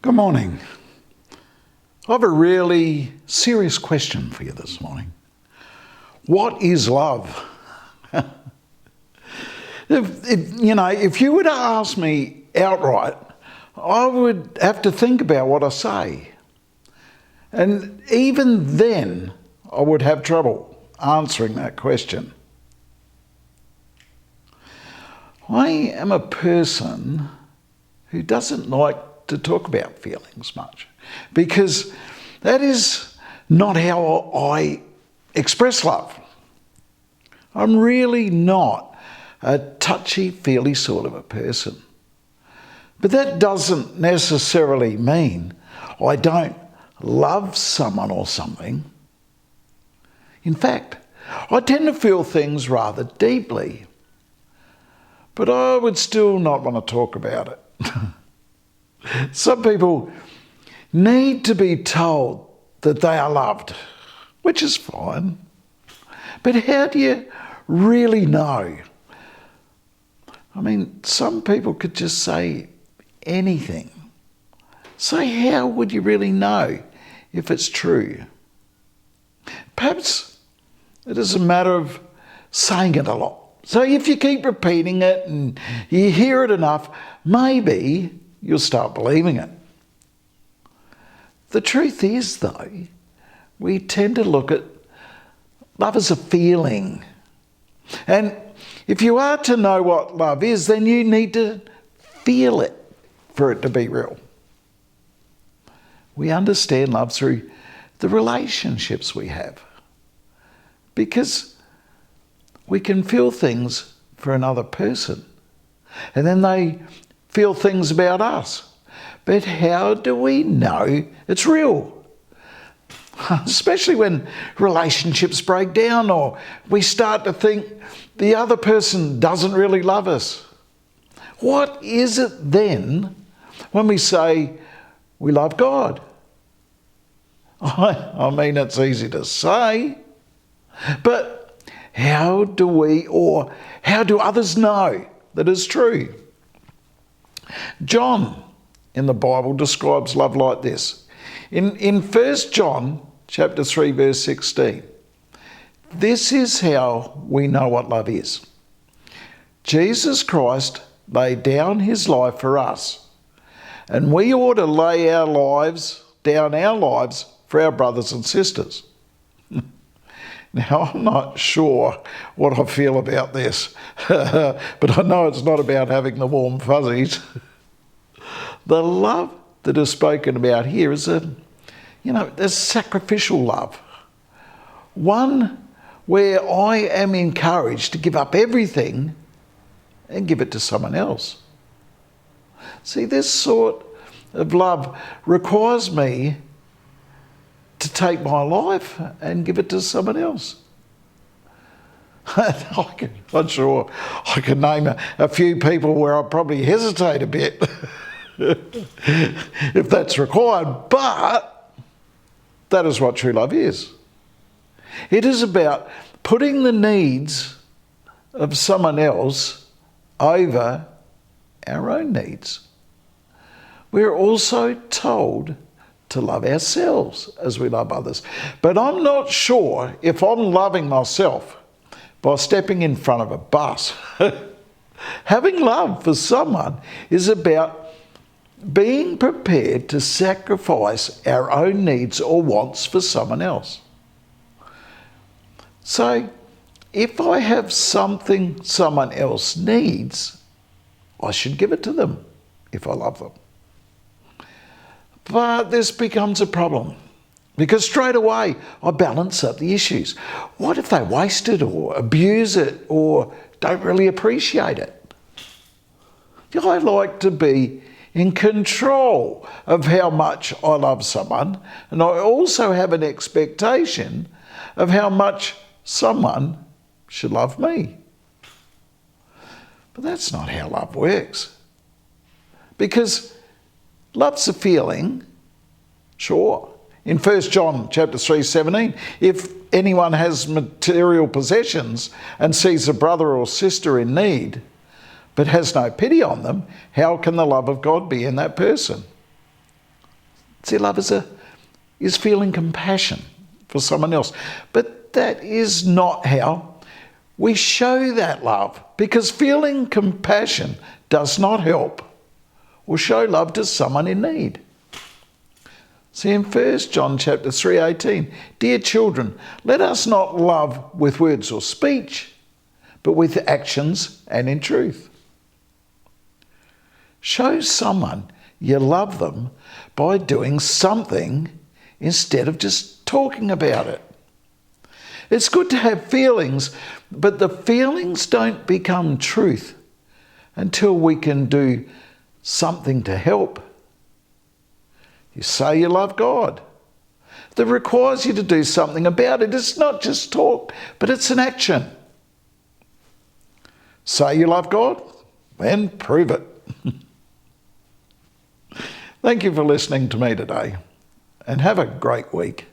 Good morning. I have a really serious question for you this morning. What is love? If you were to ask me outright, I would have to think about what I say. And even then, I would have trouble answering that question. I am a person who doesn't like to talk about feelings much, because that is not how I express love. I'm really not a touchy-feely sort of a person. But that doesn't necessarily mean I don't love someone or something. In fact, I tend to feel things rather deeply, but I would still not want to talk about it. Some people need to be told that they are loved, which is fine. But how do you really know? I mean, some people could just say anything. So how would you really know if it's true? Perhaps it is a matter of saying it a lot. So if you keep repeating it and you hear it enough, maybe you'll start believing it. The truth is, though, we tend to look at love as a feeling. And if you are to know what love is, then you need to feel it for it to be real. We understand love through the relationships we have, because we can feel things for another person, and then they feel things about us. But how do we know it's real? Especially when relationships break down, or we start to think the other person doesn't really love us. What is it then when we say we love God? I mean, it's easy to say, but how do we, or how do others know that it's true? John in the Bible describes love like this. In 1 John chapter 3 verse 16, this is how we know what love is. Jesus Christ laid down his life for us, and we ought to lay down our lives for our brothers and sisters. Now, I'm not sure what I feel about this, but I know it's not about having the warm fuzzies. The love that is spoken about here is there's sacrificial love. One where I am encouraged to give up everything and give it to someone else. See, this sort of love requires me to take my life and give it to someone else. I'm sure I can name a few people where I probably hesitate a bit if that's required, but that is what true love is. It is about putting the needs of someone else over our own needs. We're also told to love ourselves as we love others. But I'm not sure if I'm loving myself by stepping in front of a bus. Having love for someone is about being prepared to sacrifice our own needs or wants for someone else. So, if I have something someone else needs, I should give it to them if I love them. But this becomes a problem, because straight away I balance up the issues. What if they waste it or abuse it or don't really appreciate it? I like to be in control of how much I love someone, and I also have an expectation of how much someone should love me. But that's not how love works. Because love's a feeling, sure. In 1 John chapter 3:17, if anyone has material possessions and sees a brother or sister in need, but has no pity on them, how can the love of God be in that person? See, love is feeling compassion for someone else. But that is not how we show that love, because feeling compassion does not help or show love to someone in need. See, in 1 John chapter 3:18, dear children, let us not love with words or speech, but with actions and in truth. Show someone you love them by doing something instead of just talking about it. It's good to have feelings, but the feelings don't become truth until we can do something to help. You say you love God. That requires you to do something about it. It's not just talk, but it's an action. Say you love God, then prove it. Thank you for listening to me today, and have a great week.